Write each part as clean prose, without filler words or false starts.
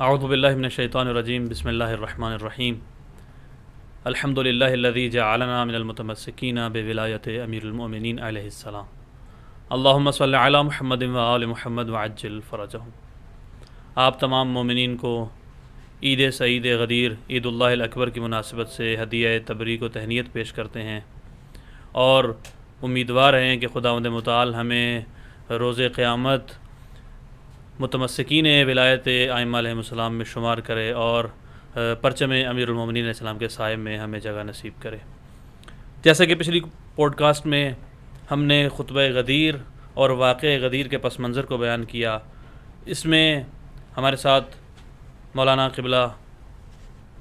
اعوذ باللہ من الشیطان الرجیم بسم اللہ الرحمن الرحیم الحمد للہ الذی جعلنا من المتمسکین بولایت امیر المؤمنین علیہ السلام اللہم صلی علی محمد و آل محمد وعجل فرجہم۔ آپ تمام مومنین کو عید سعید غدیر عید اللہ الاکبر کی مناسبت سے ہدیہ تبریک و تہنیت پیش کرتے ہیں اور امیدوار ہیں کہ خداوند متعال ہمیں روز قیامت متمسکین ولایت ائمہ علیہم السلام میں شمار کرے اور پرچم امیر المومنین علیہ السلام کے سائے میں ہمیں جگہ نصیب کرے۔ جیسا کہ پچھلی پوڈ کاسٹ میں ہم نے خطبہ غدیر اور واقع غدیر کے پس منظر کو بیان کیا، اس میں ہمارے ساتھ مولانا قبلہ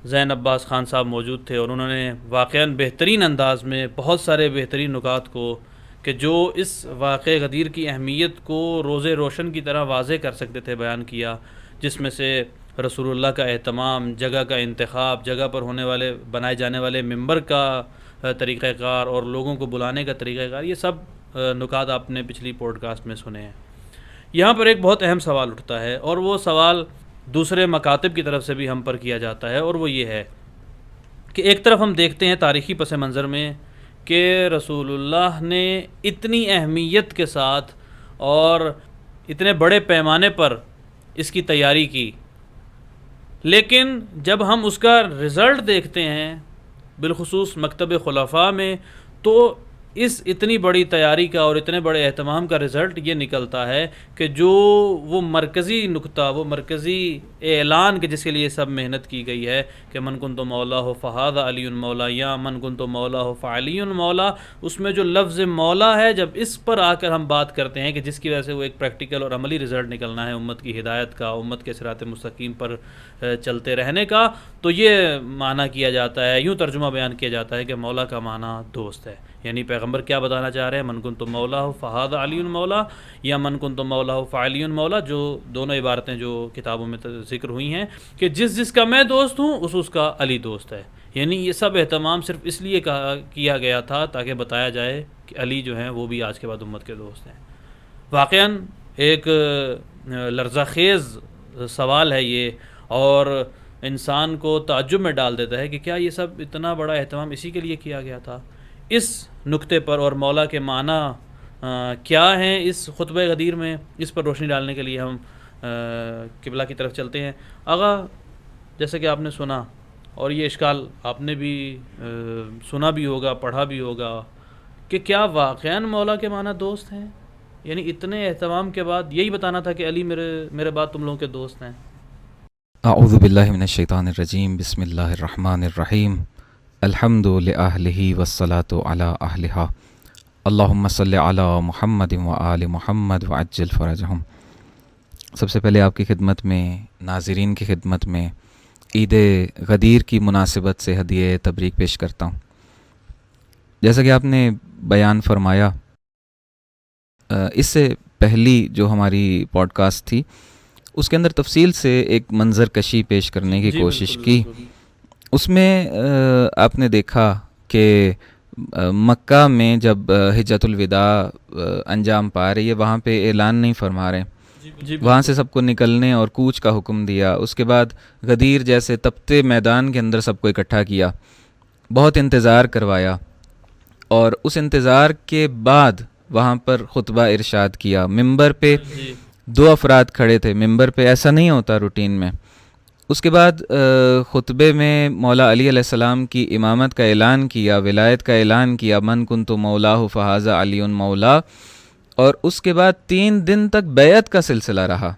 زین عباس خان صاحب موجود تھے اور انہوں نے واقعاً بہترین انداز میں بہت سارے بہترین نکات کو کہ جو اس واقع غدیر کی اہمیت کو روز روشن کی طرح واضح کر سکتے تھے بیان کیا، جس میں سے رسول اللہ کا اہتمام، جگہ کا انتخاب، جگہ پر بنائے جانے والے ممبر کا طریقہ کار اور لوگوں کو بلانے کا طریقہ کار، یہ سب نکات آپ نے پچھلی پوڈ کاسٹ میں سنے ہیں۔ یہاں پر ایک بہت اہم سوال اٹھتا ہے اور وہ سوال دوسرے مکاتب کی طرف سے بھی ہم پر کیا جاتا ہے، اور وہ یہ ہے کہ ایک طرف ہم دیکھتے ہیں تاریخی پس منظر میں کہ رسول اللہ نے اتنی اہمیت کے ساتھ اور اتنے بڑے پیمانے پر اس کی تیاری کی، لیکن جب ہم اس کا رزلٹ دیکھتے ہیں بالخصوص مکتب خلفاء میں، تو اس اتنی بڑی تیاری کا اور اتنے بڑے اہتمام کا رزلٹ یہ نکلتا ہے کہ جو وہ مرکزی نقطہ، وہ مرکزی اعلان کہ جس کے لیے سب محنت کی گئی ہے کہ من کنت مولا فہذا علی مولا یا من کنت مولا فعلی مولا، اس میں جو لفظ مولا ہے، جب اس پر آ کر ہم بات کرتے ہیں کہ جس کی وجہ سے وہ ایک پریکٹیکل اور عملی رزلٹ نکلنا ہے امت کی ہدایت کا، امت کے صراط مستقیم پر چلتے رہنے کا، تو یہ معنی کیا جاتا ہے، یوں ترجمہ بیان کیا جاتا ہے کہ مولا کا معنی دوست ہے۔ یعنی پیغمبر کیا بتانا چاہ رہے ہیں؟ من کنت مولا فہذا علی مولا یا من کنت مولا فعلی مولا، جو دونوں عبارتیں جو کتابوں میں ذکر ہوئی ہیں کہ جس کا میں دوست ہوں اس کا علی دوست ہے۔ یعنی یہ سب اہتمام صرف اس لیے کیا گیا تھا تاکہ بتایا جائے کہ علی جو ہیں وہ بھی آج کے بعد امت کے دوست ہیں۔ واقعاً ایک لرزہ خیز سوال ہے یہ، اور انسان کو تعجب میں ڈال دیتا ہے کہ کیا یہ سب اتنا بڑا اہتمام اسی کے لیے کیا گیا تھا؟ اس نقطے پر اور مولا کے معنی کیا ہیں اس خطبہ غدیر میں، اس پر روشنی ڈالنے کے لیے ہم قبلہ کی طرف چلتے ہیں۔ آغا، جیسا کہ آپ نے سنا اور یہ اشکال آپ نے بھی سنا بھی ہوگا، پڑھا بھی ہوگا، کہ کیا واقعاً مولا کے معنی دوست ہیں؟ یعنی اتنے اہتمام کے بعد یہی بتانا تھا کہ علی میرے بعد تم لوگوں کے دوست ہیں؟ اعوذ باللہ من الشیطان الرجیم بسم اللہ الرحمن الرحیم الحمد لأہلہ والصلاة علی اہلہا اللہم صلی علی محمد وآل محمد وعجل فرجہم۔ سب سے پہلے آپ کی خدمت میں، ناظرین کی خدمت میں عید غدیر کی مناسبت سے ہدیہ تبریک پیش کرتا ہوں۔ جیسا کہ آپ نے بیان فرمایا، اس سے پہلی جو ہماری پوڈ کاسٹ تھی اس کے اندر تفصیل سے ایک منظر کشی پیش کرنے کی کوشش کی۔ اس میں آپ نے دیکھا کہ مکہ میں جب حجۃ الوداع انجام پا رہی ہے، وہاں پہ اعلان نہیں فرما رہے، وہاں سے سب کو نکلنے اور کوچ کا حکم دیا۔ اس کے بعد غدیر جیسے تپتے میدان کے اندر سب کو اکٹھا کیا، بہت انتظار کروایا، اور اس انتظار کے بعد وہاں پر خطبہ ارشاد کیا۔ ممبر پہ 2 افراد کھڑے تھے، ممبر پہ ایسا نہیں ہوتا روٹین میں۔ اس کے بعد خطبے میں مولا علی علیہ السلام کی امامت کا اعلان کیا، ولایت کا اعلان کیا، من کنت مولاہ فہذا علی مولا، اور اس کے بعد 3 دن تک بیعت کا سلسلہ رہا۔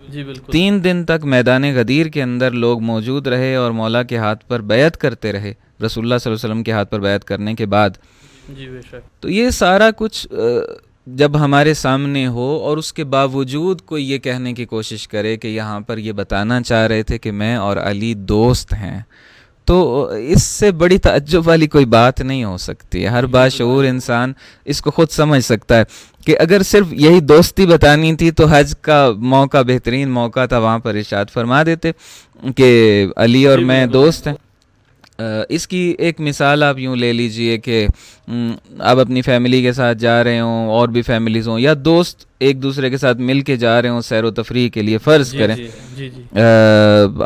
جی بالکل، 3 دن تک میدان غدیر کے اندر لوگ موجود رہے اور مولا کے ہاتھ پر بیعت کرتے رہے، رسول اللہ صلی اللہ علیہ وسلم کے ہاتھ پر بیعت کرنے کے بعد۔ جی بے شک۔ تو یہ سارا کچھ جب ہمارے سامنے ہو اور اس کے باوجود کوئی یہ کہنے کی کوشش کرے کہ یہاں پر یہ بتانا چاہ رہے تھے کہ میں اور علی دوست ہیں، تو اس سے بڑی تعجب والی کوئی بات نہیں ہو سکتی۔ ہر باشعور انسان اس کو خود سمجھ سکتا ہے کہ اگر صرف یہی دوستی بتانی تھی تو حج کا موقع بہترین موقع تھا، وہاں پر ارشاد فرما دیتے کہ علی اور میں دوست ہیں۔ اس کی ایک مثال آپ یوں لے لیجئے کہ آپ اپنی فیملی کے ساتھ جا رہے ہوں اور بھی فیملیز ہوں یا دوست ایک دوسرے کے ساتھ مل کے جا رہے ہوں سیر و تفریح کے لیے، فرض کریں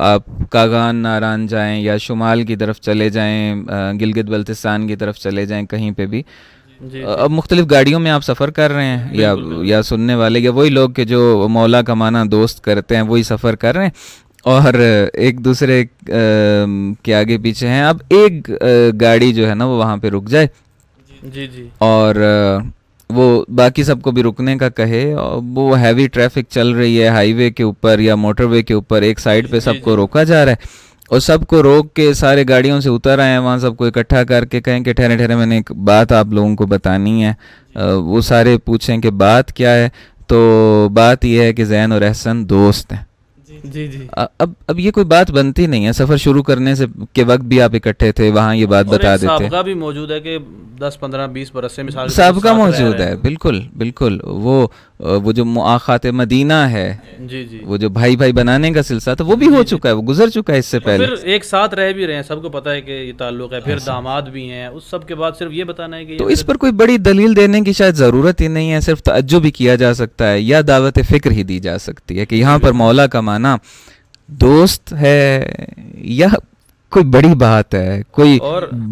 آپ کاغان ناران جائیں یا شمال کی طرف چلے جائیں، گلگت بلتستان کی طرف چلے جائیں، کہیں پہ بھی اب مختلف گاڑیوں میں آپ سفر کر رہے ہیں یا سننے والے یا وہی لوگ کہ جو مولا کا معنی دوست کرتے ہیں وہی سفر کر رہے ہیں اور ایک دوسرے کے آگے پیچھے ہیں. اب ایک گاڑی جو ہے نا وہ وہاں پہ رک جائے اور وہ باقی سب کو بھی رکنے کا کہے، اور وہ ہیوی ٹریفک چل رہی ہے ہائی وے کے اوپر یا موٹر وے کے اوپر، ایک سائڈ پہ سب کو روکا جا رہا ہے اور سب کو روک کے سارے گاڑیوں سے اتر آئے ہیں، وہاں سب کو اکٹھا کر کے کہیں کہ ٹھہرے ٹھہرے میں نے ایک بات آپ لوگوں کو بتانی ہے. وہ سارے پوچھیں کہ بات کیا ہے، تو بات یہ ہے کہ زین اور احسن دوست ہیں. اب یہ کوئی بات بنتی نہیں ہے. سفر شروع کرنے سے کے وقت بھی آپ اکٹھے تھے، وہاں یہ بات بتا دیتے. سابقہ بھی موجود ہے کہ 10-15-20 برس سے مثال سابقہ موجود ہے. بالکل بالکل. وہ جو مؤاخات مدینہ ہے، وہ جو بھائی بھائی بنانے کا سلسلہ تھا وہ بھی ہو چکا ہے، وہ گزر چکا ہے اس سے پہلے. پھر ایک ساتھ رہ بھی رہے ہیں، سب کو پتہ ہے کہ یہ تعلق ہے، پھر داماد بھی ہیں، اس سب کے بعد صرف یہ بتانا ہے کہ تو اس پر کوئی بڑی دلیل دینے کی شاید ضرورت ہی نہیں ہے. صرف تعجب بھی کیا جا سکتا ہے یا دعوت فکر ہی دی جا سکتی ہے کہ یہاں پر مولا کا معنی دوست ہے یا کوئی بڑی بات ہے، کوئی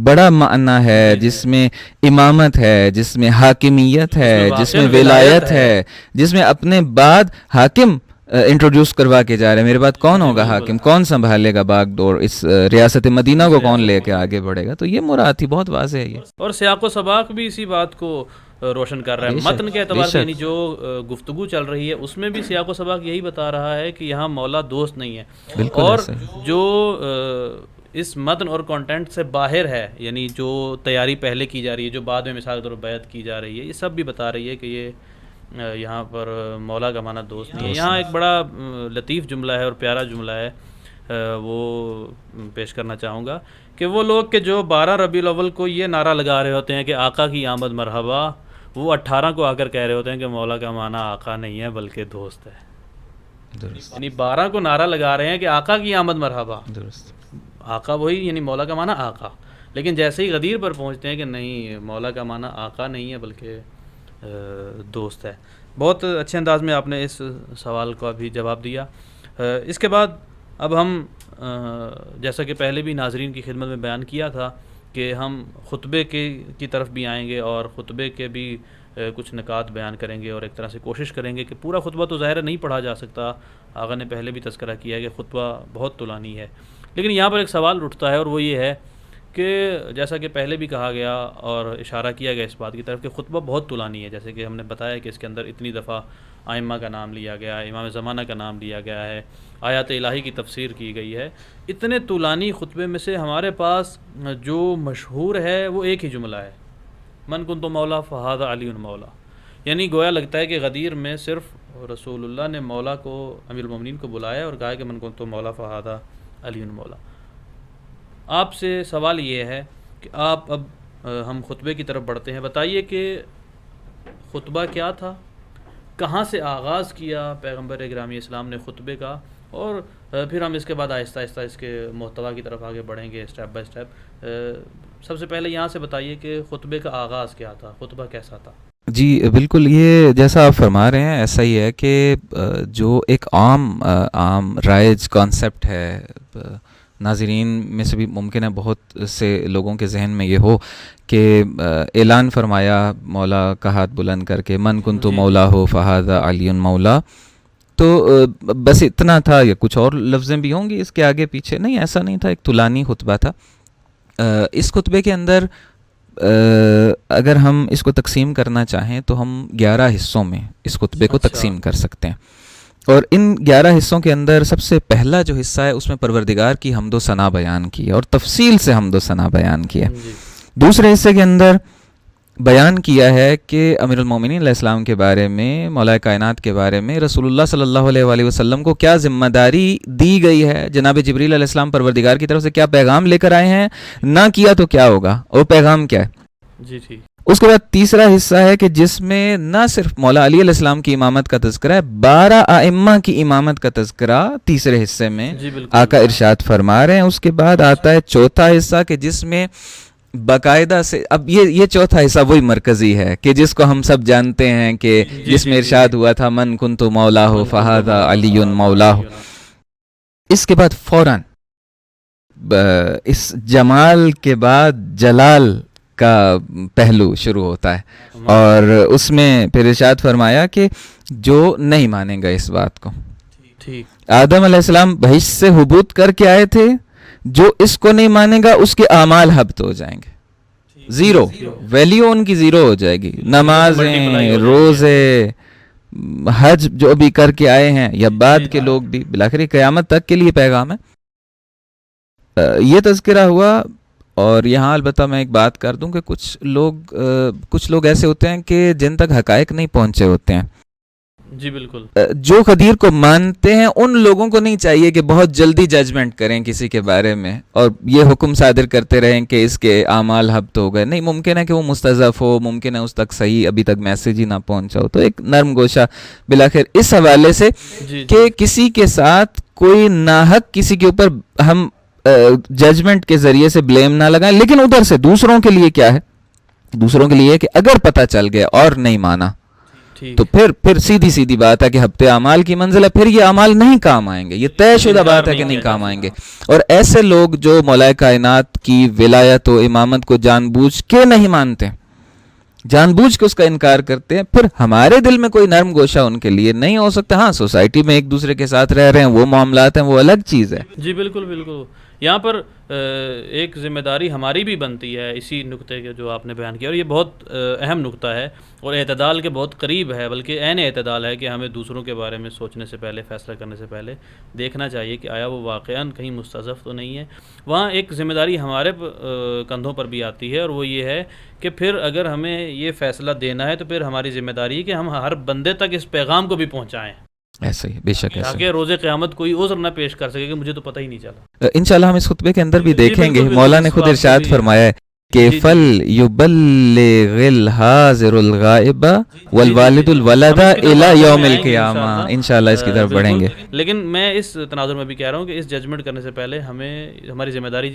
بڑا معنی ہے جس میں امامت ہے، جس میں حاکمیت ہے، جس میں ولایت ہے، جس میں اپنے بعد حاکم انٹروڈیوس کروا کے جا رہے ہیں. میرے بعد کون ہوگا حاکم، کون سنبھالے گا باغ ڈور، اس ریاست مدینہ کو کون لے کے آگے بڑھے گا. تو یہ مراد تھی، بہت واضح ہے یہ. اور سیاق و سباق بھی اسی بات کو روشن کر رہا ہے. متن کے اعتبار سے یعنی جو گفتگو چل رہی ہے اس میں بھی سیاق و سباق یہی بتا رہا ہے کہ یہاں مولا دوست نہیں ہے. اور جو اس متن اور کانٹینٹ سے باہر ہے، یعنی جو تیاری پہلے کی جا رہی ہے، جو بعد میں مثال کے طور پر بیعت کی جا رہی ہے، یہ سب بھی بتا رہی ہے کہ یہ یہاں پر مولا کا معنی دوست نہیں ہے. یہاں ایک بڑا لطیف جملہ ہے اور پیارا جملہ ہے، وہ پیش کرنا چاہوں گا کہ وہ لوگ کہ جو 12 ربیع الاول کو یہ نعرہ لگا رہے ہوتے ہیں کہ آقا کی آمد مرحبا، وہ 18 کو آ کر کہہ رہے ہوتے ہیں کہ مولا کا معنی آقا نہیں ہے بلکہ دوست ہے. یعنی 12 کو نعرہ لگا رہے ہیں کہ آقا کی آمد مرحبا، آقا وہی یعنی مولا کا معنی آقا، لیکن جیسے ہی غدیر پر پہنچتے ہیں کہ نہیں، مولا کا معنی آقا نہیں ہے بلکہ دوست ہے. بہت اچھے انداز میں آپ نے اس سوال کا بھی جواب دیا. اس کے بعد اب ہم جیسا کہ پہلے بھی ناظرین کی خدمت میں بیان کیا تھا کہ ہم خطبے کی طرف بھی آئیں گے اور خطبے کے بھی کچھ نکات بیان کریں گے، اور ایک طرح سے کوشش کریں گے کہ پورا خطبہ تو ظاہر نہیں پڑھا جا سکتا. آقا نے پہلے بھی تذکرہ کیا ہے کہ خطبہ بہت طولانی ہے، لیکن یہاں پر ایک سوال اٹھتا ہے اور وہ یہ ہے کہ جیسا کہ پہلے بھی کہا گیا اور اشارہ کیا گیا اس بات کی طرف کہ خطبہ بہت طولانی ہے. جیسے کہ ہم نے بتایا کہ اس کے اندر اتنی دفعہ ائمہ کا نام لیا گیا ہے، امام زمانہ کا نام لیا گیا ہے، آیات الہی کی تفسیر کی گئی ہے. اتنے طولانی خطبے میں سے ہمارے پاس جو مشہور ہے وہ ایک ہی جملہ ہے، من کنت مولا فہذا علی مولا. یعنی گویا لگتا ہے کہ غدیر میں صرف رسول اللہ نے مولا کو، امیر المومنین کو بلایا اور کہا کہ من کنت مولا فہذا علی مولا. آپ سے سوال یہ ہے کہ آپ اب ہم خطبے کی طرف بڑھتے ہیں. بتائیے کہ خطبہ کیا تھا، کہاں سے آغاز کیا پیغمبر گرامی اسلام نے خطبے کا، اور پھر ہم اس کے بعد آہستہ آہستہ اس کے محتوا کی طرف آگے بڑھیں گے اسٹیپ بائی اسٹیپ. سب سے پہلے یہاں سے بتائیے کہ خطبے کا آغاز کیا تھا، خطبہ کیسا تھا. جی بالکل، یہ جیسا آپ فرما رہے ہیں ایسا ہی ہے کہ جو ایک عام رائج کانسیپٹ ہے، ناظرین میں سے بھی ممکن ہے بہت سے لوگوں کے ذہن میں یہ ہو کہ اعلان فرمایا مولا کا ہاتھ بلند کر کے من کنت مولا ہو فہذا علی مولا، تو بس اتنا تھا یا کچھ اور لفظیں بھی ہوں گی اس کے آگے پیچھے. نہیں، ایسا نہیں تھا. ایک طولانی خطبہ تھا. اس خطبے کے اندر اگر ہم اس کو تقسیم کرنا چاہیں تو ہم 11 حصوں میں اس خطبے کو تقسیم کر سکتے ہیں. اور ان 11 حصوں کے اندر سب سے پہلا جو حصہ ہے اس میں پروردگار کی حمد و ثنا بیان کی ہے اور تفصیل سے حمد و ثنا بیان کی ہے. دوسرے حصے کے اندر بیان کیا ہے کہ امیر المومنین علیہ السلام کے بارے میں، مولا کائنات کے بارے میں رسول اللہ صلی اللہ علیہ وآلہ وسلم کو کیا ذمہ داری دی گئی ہے، جناب جبریل علیہ السلام پروردگار کی طرف سے کیا پیغام لے کر آئے ہیں، نہ کیا تو کیا ہوگا، اور پیغام کیا ہے. اس کے بعد تیسرا حصہ ہے کہ جس میں نہ صرف مولا علی علیہ السلام کی امامت کا تذکرہ ہے، 12 ائمہ کی امامت کا تذکرہ تیسرے حصے میں آقا ارشاد فرما رہے ہیں۔ اس کے بعد آتا ہے چوتھا حصہ کہ جس میں باقاعدہ سے، اب یہ چوتھا حصہ وہی مرکزی ہے کہ جس کو ہم سب جانتے ہیں کہ جس میں ارشاد ہوا تھا من کنت مولاہ فہذا علی مولاہ۔ اس کے بعد فوراً اس جمال کے بعد جلال کا پہلو شروع ہوتا ہے، اور اس میں پھر ارشاد فرمایا کہ جو نہیں مانیں گا اس بات کو، آدم علیہ السلام بہشت سے حبوط کر کے آئے تھے، جو اس کو نہیں مانے گا اس کے اعمال حبط ہو جائیں گے، زیرو، ویلیو ان کی زیرو ہو جائے گی۔ نمازیں، روزے، حج جو بھی کر کے آئے ہیں یا بعد کے لوگ بھی، بالآخر قیامت تک کے لیے پیغام ہے۔ یہ تذکرہ ہوا، اور یہاں البتہ میں ایک بات کر دوں کہ کچھ لوگ ایسے ہوتے ہیں کہ جن تک حقائق نہیں پہنچے ہوتے ہیں، جی بالکل، جو قدیر کو مانتے ہیں ان لوگوں کو نہیں چاہیے کہ بہت جلدی ججمنٹ کریں کسی کے بارے میں اور یہ حکم صادر کرتے رہیں کہ اس کے اعمال حبط ہو گئے۔ نہیں، ممکن ہے کہ وہ مستضعف ہو، ممکن ہے اس تک صحیح ابھی تک میسیج ہی نہ پہنچا ہو، تو ایک نرم گوشہ بالآخر اس حوالے سے کہ کسی کے ساتھ کوئی ناحق کسی کے اوپر ہم ججمنٹ کے ذریعے سے بلیم نہ لگائیں، لیکن ادھر سے دوسروں کے لیے کیا ہے، دوسروں کے لیے کہ اگر پتہ چل گیا اور نہیں مانا تو پھر سیدھی بات ہے کہ ہفتے اعمال کی منزل ہے، پھر یہ اعمال نہیں کام آئیں گے، یہ طے شدہ بات ہے کہ نہیں کام آئیں گے۔ اور ایسے لوگ جو مولا کائنات کی ولایت و امامت کو جان بوجھ کے نہیں مانتے، جان بوجھ کے اس کا انکار کرتے ہیں، پھر ہمارے دل میں کوئی نرم گوشہ ان کے لیے نہیں ہو سکتا۔ ہاں، سوسائٹی میں ایک دوسرے کے ساتھ رہ رہے ہیں، وہ معاملات ہیں، وہ الگ چیز ہے۔ جی بالکل بالکل، یہاں پر ایک ذمہ داری ہماری بھی بنتی ہے اسی نقطے کے جو آپ نے بیان کیا، اور یہ بہت اہم نقطہ ہے اور اعتدال کے بہت قریب ہے، بلکہ عین اعتدال ہے کہ ہمیں دوسروں کے بارے میں سوچنے سے پہلے، فیصلہ کرنے سے پہلے دیکھنا چاہیے کہ آیا وہ واقعاً کہیں مستضعف تو نہیں ہے۔ وہاں ایک ذمہ داری ہمارے کندھوں پر بھی آتی ہے، اور وہ یہ ہے کہ پھر اگر ہمیں یہ فیصلہ دینا ہے تو پھر ہماری ذمہ داری ہے کہ ہم ہر بندے تک اس پیغام کو بھی پہنچائیں، ایسا ہی بے شک، ایسا تاکہ روز قیامت کوئی عذر نہ پیش کر سکے کہ مجھے تو پتہ ہی نہیں چلا۔ انشاءاللہ ہم اس خطبے کے اندر بھی دیکھیں گے، مولا نے خود ارشاد فرمایا ہے کہ فل یبلغ الحاضر الغائب والوالد الولد الی یوم القیامہ۔ انشاءاللہ اس کی طرف بڑھیں گے، لیکن میں اس تناظر میں بھی کہہ رہا ہوں کہ اس ججمنٹ کرنے سے پہلے ہمیں ہماری ذمہ داری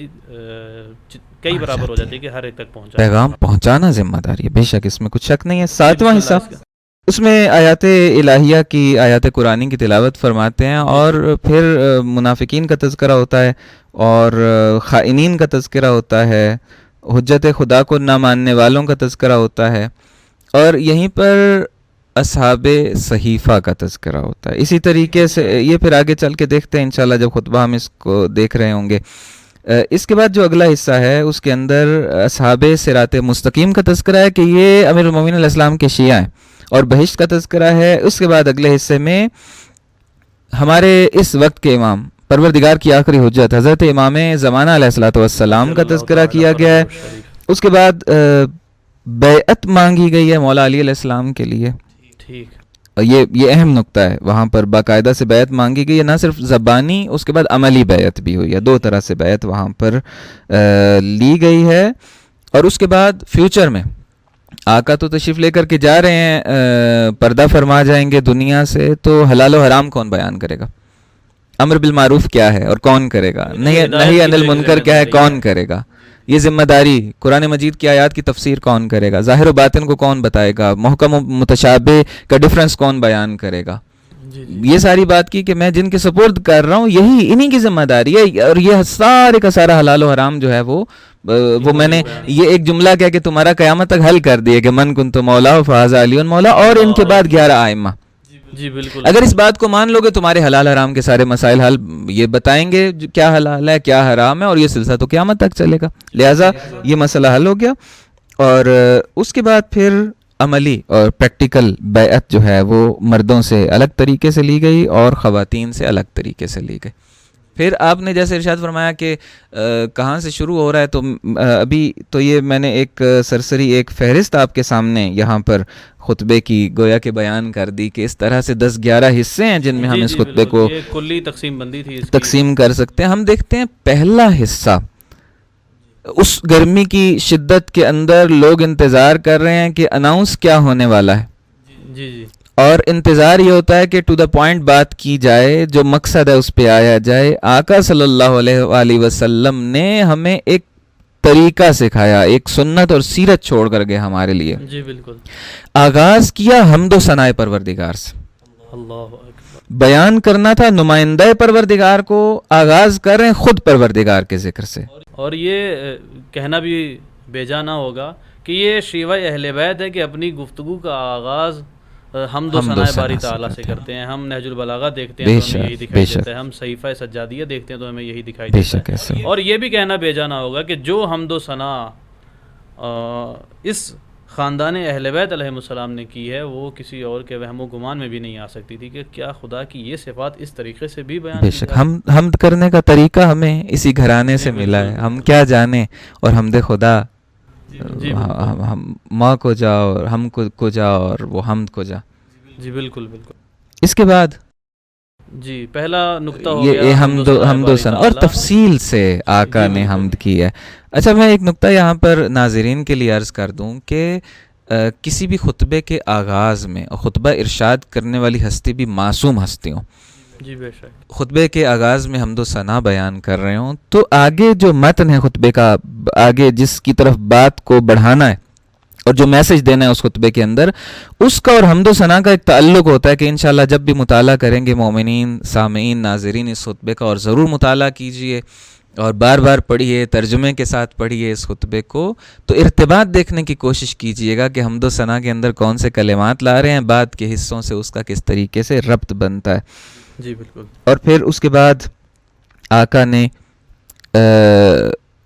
کئی برابر ہو جاتی ہے کہ ہر ایک تک پیغام پہنچانا ذمہ داری ہے، بے شک اس میں کچھ شک نہیں ہے۔ 7واں حصہ، اس میں آیات الہیہ کی، آیات قرآنی کی تلاوت فرماتے ہیں، اور پھر منافقین کا تذکرہ ہوتا ہے اور خائنین کا تذکرہ ہوتا ہے، حجت خدا کو نہ ماننے والوں کا تذکرہ ہوتا ہے، اور یہیں پر اصحاب صحیفہ کا تذکرہ ہوتا ہے۔ اسی طریقے سے یہ پھر آگے چل کے دیکھتے ہیں انشاءاللہ جب خطبہ ہم اس کو دیکھ رہے ہوں گے۔ اس کے بعد جو اگلا حصہ ہے اس کے اندر اصحاب صراط مستقیم کا تذکرہ ہے کہ یہ امیر المومنین علیہ السلام کے شیعہ ہیں، اور بہشت کا تذکرہ ہے۔ اس کے بعد اگلے حصے میں ہمارے اس وقت کے امام، پروردگار کی آخری حجت حضرت امام زمانہ علیہ الصلوۃ والسلام کا تذکرہ کیا گیا ہے۔ اس کے بعد بیعت مانگی گئی ہے مولا علی علیہ السلام کے لیے، یہ اہم نقطہ ہے، وہاں پر باقاعدہ سے بیعت مانگی گئی ہے، نہ صرف زبانی، اس کے بعد عملی بیعت بھی ہوئی ہے، دو طرح سے بیعت وہاں پر لی گئی ہے۔ اور اس کے بعد فیوچر میں آقا تو تشریف لے کر کے جا رہے ہیں، پردہ فرما جائیں گے دنیا سے، تو حلال و حرام کون بیان کرے گا؟ امر بالمعروف کیا ہے اور کون کرے گا؟ نہی عن المنکر کیا ہے، کون کرے گا؟ یہ ذمہ داری، قرآن مجید کی آیات کی تفسیر کون کرے گا؟ ظاہر و باطن کو کون بتائے گا؟ محکم و متشابہ کا ڈفرنس کون بیان کرے گا؟ یہ ساری بات کی کہ میں جن کے سپورٹ کر رہا ہوں انہی کی ذمہ داری ہے، اور یہ سارے کا سارا حلال و حرام جو ہے وہ میں نے یہ ایک جملہ کہہ کہ تمہارا قیامت تک حل کر دیا کہ من کنت مولا فہذا علی مولا، اور ان کے بعد 11 ائمہ۔ جی بالکل، اگر اس بات کو مان لو گے تمہارے حلال حرام کے سارے مسائل حل یہ بتائیں گے کیا حلال ہے کیا حرام ہے، اور یہ سلسلہ تو قیامت تک چلے گا، لہٰذا یہ مسئلہ حل ہو گیا۔ اور اس کے بعد پھر عملی اور پریکٹیکل بیعت جو ہے وہ مردوں سے الگ طریقے سے لی گئی اور خواتین سے الگ طریقے سے لی گئی۔ پھر آپ نے جیسے ارشاد فرمایا کہ کہاں سے شروع ہو رہا ہے، تو ابھی تو یہ میں نے ایک سرسری ایک فہرست آپ کے سامنے یہاں پر خطبے کی گویا کہ بیان کر دی کہ اس طرح سے 10-11 حصے ہیں جن میں ہم اس خطبے کو کلی تقسیم بندی تھی تقسیم کر سکتے ہیں۔ ہم دیکھتے ہیں پہلا حصہ اس گرمی کی شدت کے اندر لوگ انتظار کر رہے ہیں کہ اناؤنس کیا ہونے والا ہے، جی جی اور انتظار یہ ہوتا ہے کہ ٹو دا پوائنٹ بات کی جائے، جو مقصد ہے اس پہ آیا جائے. آقا صلی اللہ علیہ وآلہ وسلم نے ہمیں ایک طریقہ سکھایا، ایک سنت اور سیرت چھوڑ کر گئے ہمارے لیے. جی بالکل. آغاز کیا حمد و ثناء پروردگار سے، اللہ اکبر. بیان کرنا تھا نمائندہ پروردگار کو، آغاز کر رہے ہیں خود پروردگار کے ذکر سے. اور یہ کہنا بھی بے جا نہ ہوگا کہ یہ شیوہ اہل بیت ہے کہ اپنی گفتگو کا آغاز حمد و ثناء باری تعالیٰ سے کرتے ہیں. ہم نہج البلاغہ دیکھتے ہیں تو ہمیں یہی دکھائی دیتا ہے، ہم صحیفہ سجادیہ دیکھتے ہیں تو ہمیں یہی دکھائی دیتا ہے. اور یہ بھی کہنا بے جا نہ ہوگا کہ جو حمد و ثناء اس خاندان اہل بیت علیہ السلام نے کی ہے وہ کسی اور کے وہم و گمان میں بھی نہیں آ سکتی تھی کہ کیا خدا کی یہ صفات اس طریقے سے بھی بیان بے شک حمد کرنے کا طریقہ ہمیں اسی گھرانے سے ملا ہے. ہم کیا جانے اور حمد خدا ماں کو جا اور ہم کو جا اور وہ حمد کو جا. جی بالکل بالکل. اس کے بعد جی پہلا نقطہ ہو یہ گیا حمد و ثنا اور تفصیل سے آقا نے حمد کی ہے. اچھا میں ایک نقطہ یہاں پر ناظرین کے لیے عرض کر دوں کہ کسی بھی خطبے کے آغاز میں خطبہ ارشاد کرنے والی ہستی بھی معصوم ہستی ہوں، جی بے شک، خطبے کے آغاز میں حمد و ثنا بیان کر رہے ہوں تو آگے جو متن ہے خطبے کا، آگے جس کی طرف بات کو بڑھانا ہے اور جو میسج دینا ہے اس خطبے کے اندر، اس کا اور حمد و ثنا کا ایک تعلق ہوتا ہے کہ انشاءاللہ جب بھی مطالعہ کریں گے مومنین، سامعین، ناظرین اس خطبے کا، اور ضرور مطالعہ کیجئے اور بار بار پڑھیے، ترجمے کے ساتھ پڑھیے اس خطبے کو، تو ارتباط دیکھنے کی کوشش کیجئے گا کہ حمد و ثنا کے اندر کون سے کلمات لا رہے ہیں، بعد کے حصوں سے اس کا کس طریقے سے ربط بنتا ہے. جی بالکل. اور پھر اس کے بعد آقا نے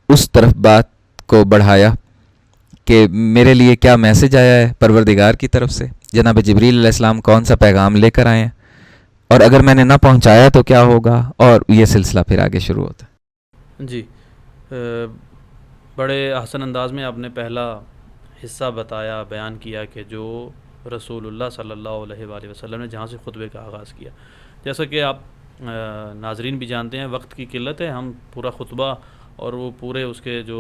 اس طرف بات کو بڑھایا کہ میرے لیے کیا میسج آیا ہے پروردگار کی طرف سے، جناب جبریل علیہ السلام کون سا پیغام لے کر آئے ہیں، اور اگر میں نے نہ پہنچایا تو کیا ہوگا، اور یہ سلسلہ پھر آگے شروع ہوتا ہے. جی بڑے احسن انداز میں آپ نے پہلا حصہ بتایا، بیان کیا کہ جو رسول اللہ صلی اللہ علیہ وآلہ وسلم نے جہاں سے خطبے کا آغاز کیا. جیسا کہ آپ ناظرین بھی جانتے ہیں وقت کی قلت ہے، ہم پورا خطبہ اور وہ پورے اس کے جو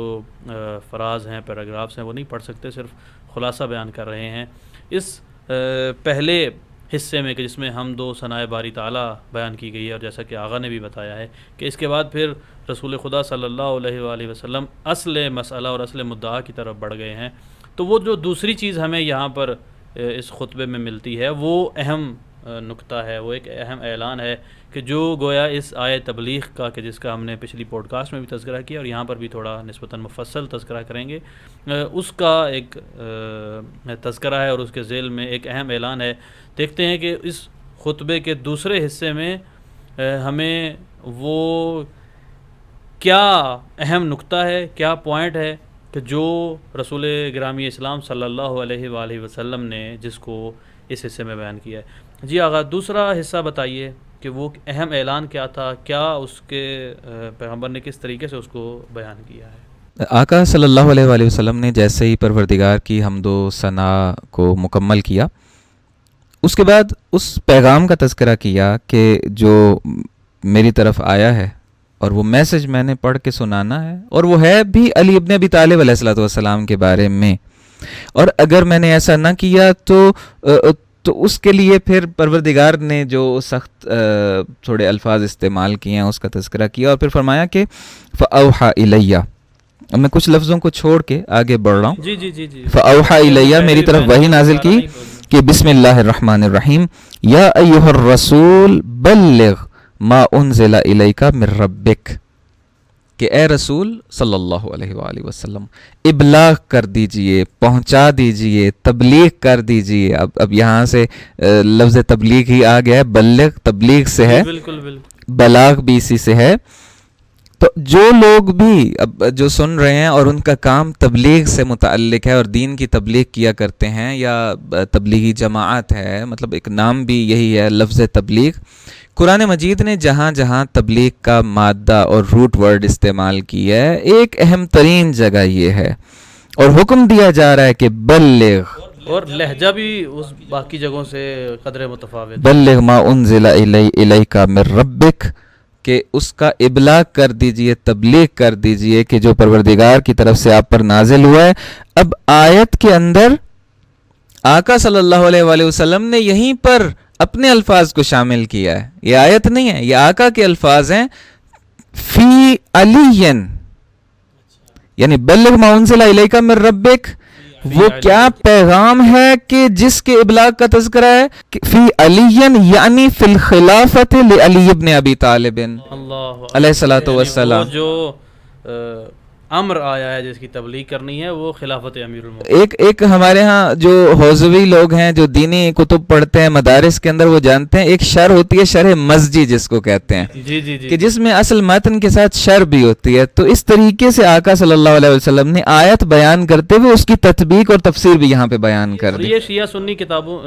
فراز ہیں، پیراگرافس ہیں وہ نہیں پڑھ سکتے، صرف خلاصہ بیان کر رہے ہیں. اس پہلے حصے میں کہ جس میں حمد و ثناء باری تعالیٰ بیان کی گئی ہے، اور جیسا کہ آغا نے بھی بتایا ہے کہ اس کے بعد پھر رسول خدا صلی اللہ علیہ وآلہ وسلم اصل مسئلہ اور اصل مدعا کی طرف بڑھ گئے ہیں. تو وہ جو دوسری چیز ہمیں یہاں پر اس خطبے میں ملتی ہے وہ اہم نقطہ ہے، وہ ایک اہم اعلان ہے کہ جو گویا اس آیت تبلیغ کا، کہ جس کا ہم نے پچھلی پوڈ کاسٹ میں بھی تذکرہ کیا اور یہاں پر بھی تھوڑا نسبتاً مفصل تذکرہ کریں گے، اس کا ایک تذکرہ ہے اور اس کے ذیل میں ایک اہم اعلان ہے. دیکھتے ہیں کہ اس خطبے کے دوسرے حصے میں ہمیں وہ کیا اہم نقطہ ہے، کیا پوائنٹ ہے کہ جو رسول گرامی اسلام صلی اللہ علیہ وآلہ وسلم نے جس کو اس حصے میں بیان کیا ہے. جی آغا دوسرا حصہ بتائیے کہ وہ اہم اعلان کیا تھا، کیا اس کے پیغمبر نے کس طریقے سے اس کو بیان کیا ہے. آقا صلی اللہ علیہ وآلہ وسلم نے جیسے ہی پروردگار کی حمد و ثنا کو مکمل کیا، اس کے بعد اس پیغام کا تذکرہ کیا کہ جو میری طرف آیا ہے اور وہ میسج میں نے پڑھ کے سنانا ہے، اور وہ ہے بھی علی ابن ابی طالب علیہ السلام کے بارے میں، اور اگر میں نے ایسا نہ کیا تو اس کے لیے پھر پروردگار نے جو سخت تھوڑے الفاظ استعمال کیے ہیں اس کا تذکرہ کیا، اور پھر فرمایا کہ فَأَوْحَى إِلَيَّ. میں کچھ لفظوں کو چھوڑ کے آگے بڑھ رہا ہوں. جی فَأَوْحَى إِلَيَّ میری طرف وحی نازل کی کہ بسم اللہ الرحمن الرحیم، یا ایھا الرسول بلغ ما انزل الیک من ربک، کہ اے رسول صلی اللہ علیہ وآلہ وسلم ابلاغ کر دیجئے، پہنچا دیجئے، تبلیغ کر دیجئے. اب یہاں سے لفظ تبلیغ ہی آ گیا ہے، بلغ تبلیغ سے ہے، بالکل بلاغ بھی اسی سے ہے. تو جو لوگ بھی اب جو سن رہے ہیں اور ان کا کام تبلیغ سے متعلق ہے اور دین کی تبلیغ کیا کرتے ہیں، یا تبلیغی جماعت ہے، مطلب ایک نام بھی یہی ہے لفظ تبلیغ. قرآن مجید نے جہاں جہاں تبلیغ کا مادہ اور روٹ ورڈ استعمال کی ہے، ایک اہم ترین جگہ یہ ہے، اور حکم دیا جا رہا ہے کہ بلغ، اور لہجہ بھی اس باقی جگہوں سے قدر متفاوت، بلغ ما انزل الیک من ربک، کہ اس کا ابلاغ کر دیجئے، تبلیغ کر دیجئے کہ جو پروردگار کی طرف سے آپ پر نازل ہوا ہے. اب آیت کے اندر آقا صلی اللہ علیہ وآلہ وسلم نے یہیں پر اپنے الفاظ کو شامل کیا ہے. یہ آیت نہیں ہے، یہ آقا کے الفاظ ہیں. فی علی، یعنی بلغ ما انزل الیک من ربک، وہ کیا پیغام ہے کہ جس کے ابلاغ کا تذکرہ ہے. فی علی یعنی فی الخلافت لعلی ابن ابی طالب علیہ الصلوۃ والسلام. وہ جو امر آیا ہے جس کی تبلیغ کرنی ہے وہ خلافت امیر المومنین. ایک ہمارے ہاں جو حوزوی لوگ ہیں جو دینی کتب پڑھتے ہیں مدارس کے اندر، وہ جانتے ہیں ایک شرح ہوتی ہے، شرح مزجی جس کو کہتے ہیں، جی جی جی، کہ جس میں اصل متن کے ساتھ شرح بھی ہوتی ہے. تو اس طریقے سے آقا صلی اللہ علیہ وسلم نے آیت بیان کرتے ہوئے اس کی تطبیق اور تفسیر بھی یہاں پہ بیان کر دی. یہ شیعہ سنی کتابوں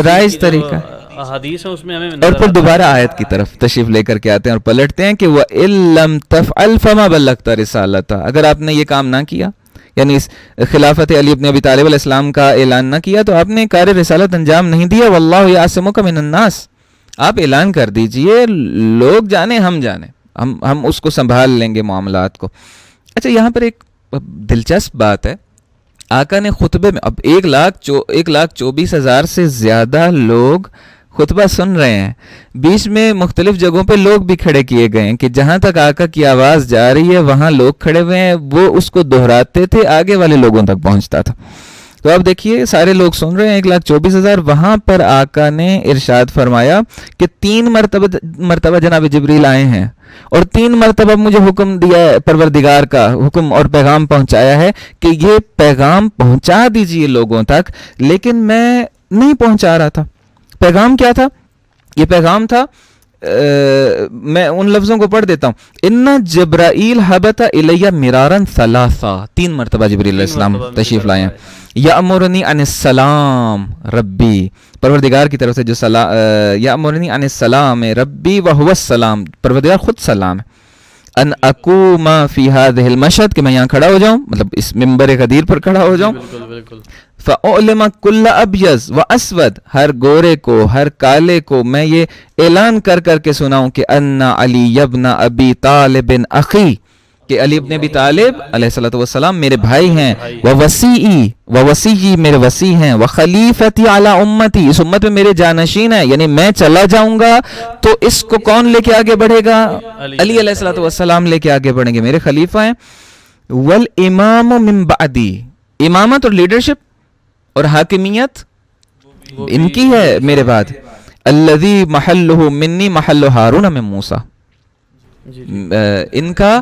رائج طریقہ احادیث ہیں اس میں ہمیں، اور پھر دوبارہ آیت کی طرف تشریف لے کر کے آتے ہیں اور پلٹتے ہیں کہ وَإِن لَّمْ تَفْعَلْ فَمَا بَلَّغْتَ رِسَالَتَهُ، اگر آپ نے یہ کام نہ کیا، یعنی اس خلافت علی ابن ابی طالب علیہ السلام کا اعلان نہ کیا، تو آپ نے کار رسالت انجام نہیں دیا. وَاللَّهُ يَعْصِمُكَ مِنَ النَّاسِ، آپ اعلان کر دیجئے، لوگ جانے ہم جانے، ہم اس کو سنبھال لیں گے معاملات کو. اچھا، یہاں پر ایک دلچسپ بات ہے. آقا نے خطبے میں، اب 1,24,000 سے زیادہ لوگ خطبہ سن رہے ہیں، بیچ میں مختلف جگہوں پہ لوگ بھی کھڑے کیے گئے ہیں کہ جہاں تک آقا کی آواز جا رہی ہے وہاں لوگ کھڑے ہوئے ہیں، وہ اس کو دہراتے تھے، آگے والے لوگوں تک پہنچتا تھا. تو اب دیکھیے سارے لوگ سن رہے ہیں، 1,24,000. وہاں پر آقا نے ارشاد فرمایا کہ 3 مرتبہ جناب جبریل آئے ہیں اور 3 مرتبہ مجھے حکم دیا ہے، پروردگار کا حکم اور پیغام پہنچایا ہے کہ یہ پیغام پہنچا دیجئے لوگوں تک، لیکن میں نہیں پہنچا رہا تھا. پیغام کیا تھا؟ یہ پیغام تھا، میں ان لفظوں کو پڑھ دیتا ہوں. ان جبرائیل حبت الیہ مرارا ثلاثا، 3 مرتبہ جبریل علیہ السلام تشریف لائے ہیں. یامرنی عن السلام ربی، پروردگار کی طرف سے جو یامرنی عن السلام ربی وہو السلام، پروردگار خود سلام ہے. ان اقوم فی هذه المشهد، کہ میں یہاں کھڑا ہو جاؤں، مطلب اس منبر قدیر پر کھڑا ہو جاؤں. بالکل بالکل. فَأُعْلِمَ كُلَّ أَبْيَض وَأَسْوَدْ، ہر گورے کو ہر کالے کو میں یہ اعلان کر کے سناؤں کہ ان علی ابن ابی طالب اخی، کہ علی ابن ابی طالب علیہ الصلوۃ والسلام میرے بھائی ہیں. وَوَسِيِّي میرے وصی ہیں. وَخَلِيفَتِي عَلَى أُمَّتِي، اس امت میں میرے جانشین ہیں، یعنی میں چلا جاؤں گا تو اس کو کون لے کے آگے بڑھے گا؟ علی علیہ الصلوۃ والسلام لے کے آگے بڑھیں گے، میرے خلیفہ ہیں. وَالْإِمَامُ مِن بَعْدِي، امامت اور لیڈرشپ اور حاکمیت ان کی ہے میرے بعد. الذی محلہ منی محل ہارون من موسیٰ، ان کا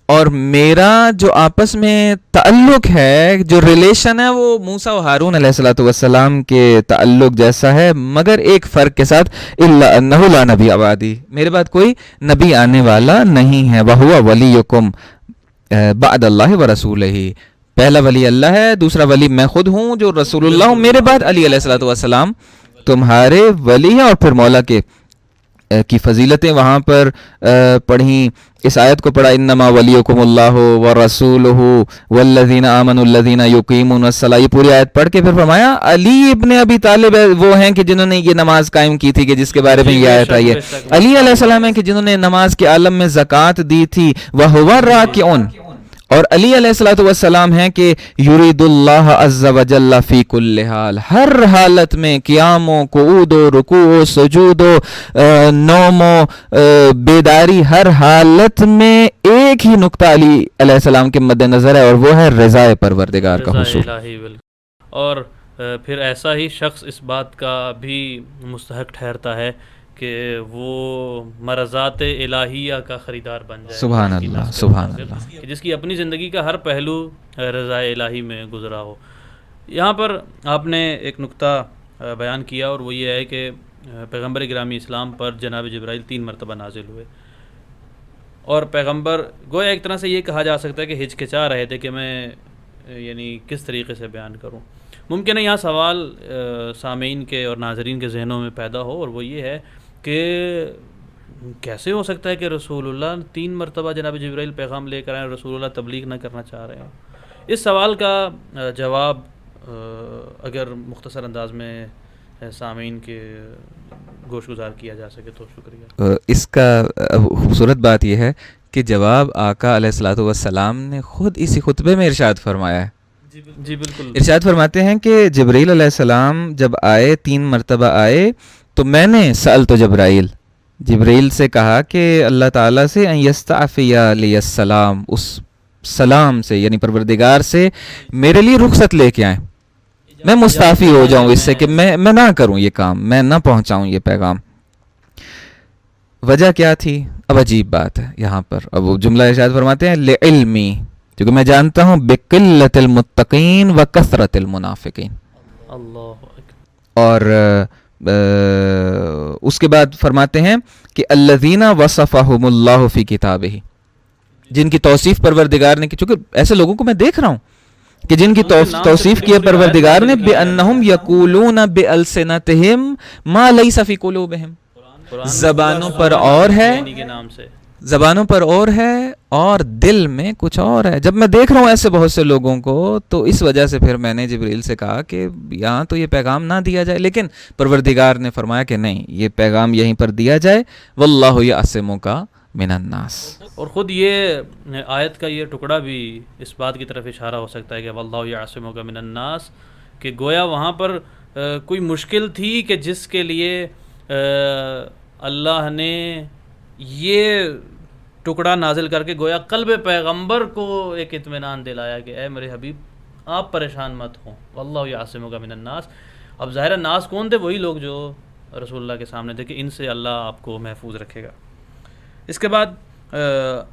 اور میرا جو آپس میں تعلق ہے، جو ریلیشن ہے، وہ موسیٰ و ہارون علیہ الصلوۃ والسلام کے تعلق جیسا ہے، مگر ایک فرق کے ساتھ، الا انہ لا نبی بعدی، میرے بعد کوئی نبی آنے والا نہیں ہے. وہو ولیکم بعد اللہ ورسولہ، پہلا ولی اللہ ہے، دوسرا ولی میں خود ہوں جو رسول اللہ ہوں، میرے بعد علی علیہ الصلوۃ والسلام تمہارے ولی ہیں. اور پھر مولا کی فضیلتیں وہاں پر پڑھیں، اس آیت کو پڑھا، انما ولیکم اللہ ورسولہ والذین آمنوا الذین یقیمون الصلاۃ، یہ پوری آیت پڑھ کے پھر فرمایا علی ابن ابی طالب وہ ہیں کہ جنہوں نے یہ نماز قائم کی تھی، کہ جس کے بارے میں یہ آیت آئی ہے. علی علیہ السلام ہیں کہ جنہوں نے نماز کے عالم میں زکوٰۃ دی تھی. وہو الراکعون، اور علی علیہ الصلوۃ والسلام ہیں کہ یرید اللہ عز وجل فی کل حال، ہر حالت میں، قیام و قعود و رکوع و سجود و نوم و بیداری، ہر حالت میں ایک ہی نقطہ علی علیہ السلام کے مد نظر ہے، اور وہ ہے رضا پروردگار کا حصول. اور پھر ایسا ہی شخص اس بات کا بھی مستحق ٹھہرتا ہے کہ وہ مرضات الہیہ کا خریدار بن جائے. سبحان اللہ، سبحان اللہ، جس کی اپنی زندگی کا ہر پہلو رضا الہی میں گزرا ہو. یہاں پر آپ نے ایک نقطہ بیان کیا، اور وہ یہ ہے کہ پیغمبر گرامی اسلام پر جناب جبرائیل 3 مرتبہ نازل ہوئے، اور پیغمبر گویا ایک طرح سے یہ کہا جا سکتا ہے کہ ہچکچا رہے تھے کہ میں یعنی کس طریقے سے بیان کروں. ممکن ہے یہاں سوال سامعین کے اور ناظرین کے ذہنوں میں پیدا ہو، اور وہ یہ ہے کہ کیسے ہو سکتا ہے کہ رسول اللہ 3 مرتبہ جناب جبرائیل پیغام لے کر آئے، رسول اللہ تبلیغ نہ کرنا چاہ رہے ہیں. اس سوال کا جواب اگر مختصر انداز میں سامعین کے گوش گزار کیا جا سکے تو شکریہ. اس کا خوبصورت بات یہ ہے کہ جواب آقا علیہ الصلوۃ والسلام نے خود اسی خطبے میں ارشاد فرمایا ہے. جی بالکل. ارشاد فرماتے ہیں کہ جبرائیل علیہ السلام جب آئے 3 مرتبہ آئے تو میں نے سألت جبرائیل سے کہا کہ اللہ تعالیٰ سے ان یستعفی علی السلام، اس سلام سے یعنی پروردگار سے میرے لیے رخصت لے کے آئیں، میں مستعفی ہو جاؤں اس سے کہ میں نہ کروں یہ کام، میں نہ پہنچاؤں یہ پیغام. وجہ کیا تھی؟ اب عجیب بات ہے یہاں پر، اب وہ جملہ ارشاد فرماتے ہیں لعلمی، کیونکہ میں جانتا ہوں بقلت المتقین و کثرت المنافقین. اللہ اکبر. اور اس کے بعد فرماتے ہیں کہ الذین وصفہم اللہ فی کتابہ، جن کی توصیف پروردگار نے کی، چونکہ ایسے لوگوں کو میں دیکھ رہا ہوں کہ جن کی توصیف کی ہے پروردگار نے بِأَنَّهُمْ يَقُولُونَ بِأَلْسِنَتِهِمْ مَا لَيْسَ فِي قُلُوبِهِمْ، زبانوں پر اور ہے، زبانوں پر اور ہے اور دل میں کچھ اور ہے. جب میں دیکھ رہا ہوں ایسے بہت سے لوگوں کو تو اس وجہ سے پھر میں نے جبریل سے کہا کہ یہاں تو یہ پیغام نہ دیا جائے، لیکن پروردگار نے فرمایا کہ نہیں، یہ پیغام یہیں پر دیا جائے. واللہ یعصمک من الناس. اور خود یہ آیت کا یہ ٹکڑا بھی اس بات کی طرف اشارہ ہو سکتا ہے کہ واللہ یعصمک من الناس، کہ گویا وہاں پر کوئی مشکل تھی کہ جس کے لیے اللہ نے یہ ٹکڑا نازل کر کے گویا قلب پیغمبر کو ایک اطمینان دلایا کہ اے میرے حبیب آپ پریشان مت ہوں، واللہ یعصمک من الناس. اب ظاہر ناس کون تھے؟ وہی لوگ جو رسول اللہ کے سامنے تھے کہ ان سے اللہ آپ کو محفوظ رکھے گا. اس کے بعد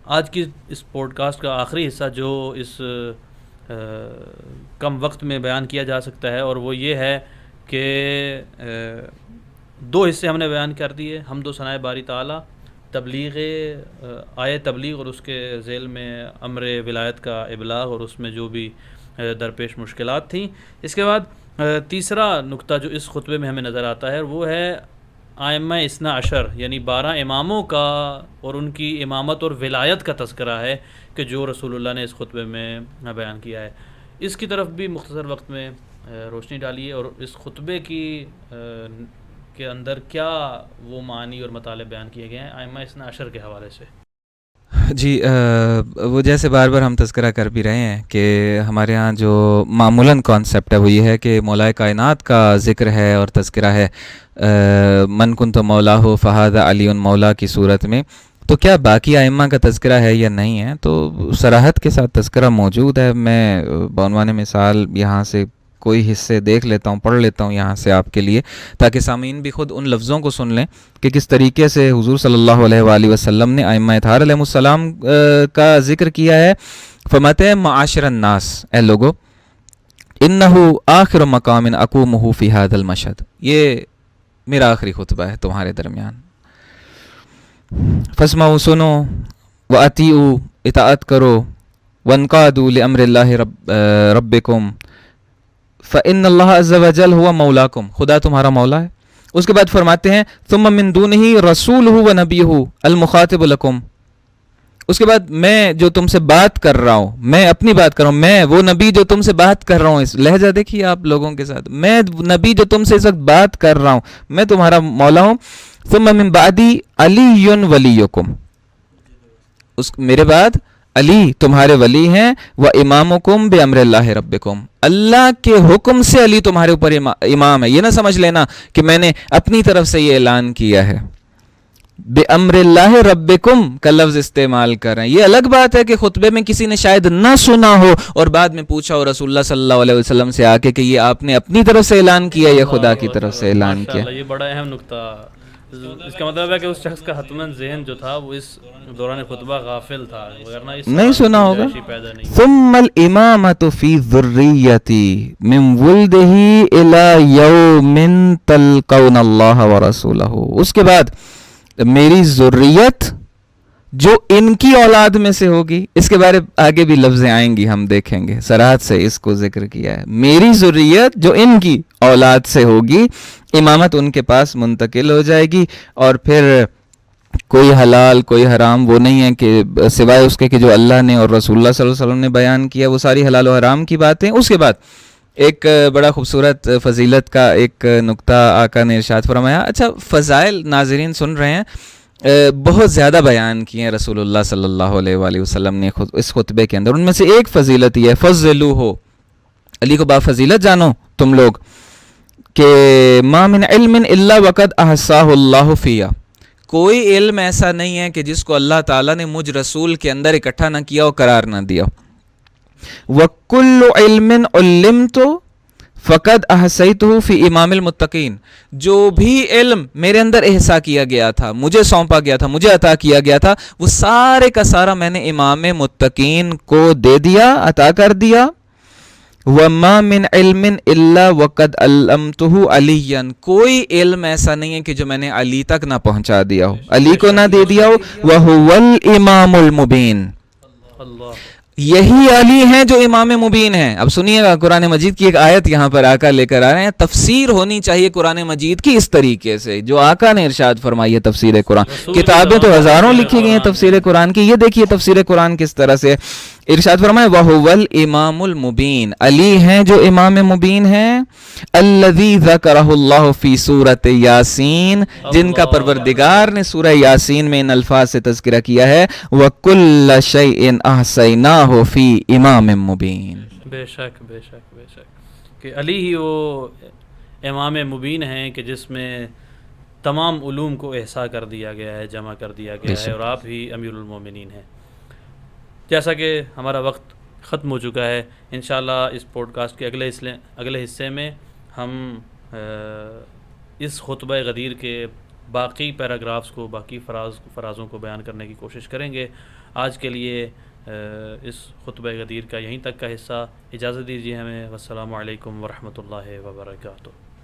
آج کی اس پوڈ کاسٹ کا آخری حصہ جو اس کم وقت میں بیان کیا جا سکتا ہے، اور وہ یہ ہے کہ 2 حصے ہم نے بیان کر دیے، حمد و ثناء باری تعالیٰ، تبلیغ آئے تبلیغ اور اس کے ذیل میں امر ولایت کا ابلاغ اور اس میں جو بھی درپیش مشکلات تھیں. اس کے بعد تیسرا نقطہ جو اس خطبے میں ہمیں نظر آتا ہے وہ ہے ائمہ 12 یعنی 12 اماموں کا اور ان کی امامت اور ولایت کا تذکرہ ہے کہ جو رسول اللہ نے اس خطبے میں بیان کیا ہے. اس کی طرف بھی مختصر وقت میں روشنی ڈالیے اور اس خطبے کی کے اندر کیا وہ معنی اور مطالب بیان کیے گئے ہیں ائمہ 12 کے حوالے سے. جی وہ جیسے بار بار ہم تذکرہ کر بھی رہے ہیں کہ ہمارے ہاں جو معمولاً کانسیپٹ ہے وہ یہ ہے کہ مولا کائنات کا ذکر ہے اور تذکرہ ہے من کنت مولاہ فہذا علی مولا کی صورت میں، تو کیا باقی ائمہ کا تذکرہ ہے یا نہیں ہے؟ تو صراحت کے ساتھ تذکرہ موجود ہے. میں بعنوان مثال یہاں سے کوئی حصے دیکھ لیتا ہوں، پڑھ لیتا ہوں یہاں سے آپ کے لیے، تاکہ سامعین بھی خود ان لفظوں کو سن لیں کہ کس طریقے سے حضور صلی اللہ علیہ وآلہ وسلم نے ائمہ اطہار علیہ السلام کا ذکر کیا ہے. فرماتے ہیں معاشر الناس، اے لوگو، انہ آخر مقام اقومہ فی ھذا المشہد، یہ میرا آخری خطبہ ہے تمہارے درمیان. فاسمعوا، سنو، واطیعوا، اطاعت کرو، وانقادوا لامر اللہ ربکم فإن اللہ عز وجل ہوا مولاکم، خدا تمہارا مولا ہے. اس کے بعد فرماتے ہیں ثم من دونہ رسولہ ونبیہ المخاطب لکم. اس کے بعد میں جو تم سے بات کر رہا ہوں، میں اپنی بات کر رہا ہوں، میں وہ نبی جو تم سے بات کر رہا ہوں، اس لہجہ دیکھیے آپ لوگوں کے ساتھ، میں نبی جو تم سے اس وقت بات کر رہا ہوں، میں تمہارا مولا ہوں. ثم من بعدی علی ولیکم، میرے بعد علی تمہارے ولی ہیں. وامامکم بامر اللہ ربکم، اللہ کے حکم سے علی تمہارے اوپر امام ہے. یہ نہ سمجھ لینا کہ میں نے اپنی طرف سے یہ اعلان کیا ہے. بامر اللہ ربکم کا لفظ استعمال کر رہے ہیں. یہ الگ بات ہے کہ خطبے میں کسی نے شاید نہ سنا ہو اور بعد میں پوچھا ہو رسول اللہ صلی اللہ علیہ وسلم سے آ کے کہ یہ آپ نے اپنی طرف سے اعلان کیا یا خدا کی طرف سے اعلان کیا. یہ بڑا اہم نقطہ. اس کا مطلب ہے کہ اس شخص کا حتماً ذہن جو تھا وہ اس دوران خطبہ غافل تھا، ورنہ اس نہیں سنا ہوگا. ثم الامامۃ فی ذریتی من ولدہ الی یوم تلقون اللہ ورسولہ. اس کے بعد میری ذریت جو ان کی اولاد میں سے ہوگی، اس کے بارے آگے بھی لفظیں آئیں گی، ہم دیکھیں گے، صراحت سے اس کو ذکر کیا ہے. میری ذریت جو ان کی اولاد سے ہوگی، امامت ان کے پاس منتقل ہو جائے گی، اور پھر کوئی حلال کوئی حرام وہ نہیں ہے کہ سوائے اس کے کہ جو اللہ نے اور رسول اللہ صلی اللہ علیہ وسلم نے بیان کیا، وہ ساری حلال و حرام کی باتیں. اس کے بعد ایک بڑا خوبصورت فضیلت کا ایک نقطہ آقا نے ارشاد فرمایا. اچھا فضائل ناظرین سن رہے ہیں، بہت زیادہ بیان کیے ہیں رسول اللہ صلی اللہ علیہ وآلہ وسلم نے اس خطبے کے اندر. ان میں سے ایک فضیلت یہ ہے فضلوہ، علی کو با فضیلت جانو تم لوگ، کہ ما من علم الا وقد احصاہ اللہ فیہ، کوئی علم ایسا نہیں ہے کہ جس کو اللہ تعالیٰ نے مجھ رسول کے اندر اکٹھا نہ کیا اور قرار نہ دیا. وَكُلُّ عِلْمٍ عُلِّمْتُ فَقَدْ أَحْصَيْتُهُ فِي امام المتقین، جو بھی علم میرے اندر احصا کیا گیا تھا، مجھے سونپا گیا تھا، مجھے عطا کیا گیا تھا، وہ سارے کا سارا میں نے امام متقین کو دے دیا، عطا کر دیا. وَمَا مِنْ عِلْمٍ إِلَّا وَقَدْ عَلَّمْتُهُ عَلِيًّا، کوئی علم ایسا نہیں ہے کہ جو میں نے علی تک نہ پہنچا دیا ہو، علی کو نہ دے دیا ہو. وَهُوَ الْإِمَامُ الْمُبِينُ، اللہ یہی علی ہیں جو امام مبین ہیں. اب سنیے گا قرآن مجید کی ایک آیت یہاں پر آقا لے کر آ رہے ہیں. تفسیر ہونی چاہیے قرآن مجید کی اس طریقے سے جو آقا نے ارشاد فرمائی ہے تفسیر قرآن. کتابیں تو ہزاروں لکھی گئی ہیں تفسیر قرآن کی، یہ دیکھیے تفسیر قرآن کس طرح سے ارشاد فرمائے وَهُوَ الْإِمَامُ الْمُبِينُ، علی ہیں جو امام مبین ہیں. الَّذِي ذَكَرَهُ اللَّهُ فِي سُورَةِ یاسین، جن کا پروردگار نے سورہ یاسین میں ان الفاظ سے تذکرہ کیا ہے وَكُلَّ شَيْءٍ أَحْصَيْنَاهُ فِي إِمَامٍ مُبِينٍ. بے شک بے شک بے شک کہ علی ہی وہ امام مبین ہیں کہ جس میں تمام علوم کو احصا کر دیا گیا ہے، جمع کر دیا گیا ہے، اور آپ ہی امیر المومنین ہیں. جیسا کہ ہمارا وقت ختم ہو چکا ہے، انشاءاللہ اس پوڈ کاسٹ کے اگلے حصے میں ہم اس خطبہ غدیر کے باقی پیراگرافز کو، باقی فرازوں کو بیان کرنے کی کوشش کریں گے. آج کے لیے اس خطبہ غدیر کا یہیں تک کا حصہ اجازت دیجیے ہمیں. والسلام علیکم ورحمۃ اللہ وبرکاتہ.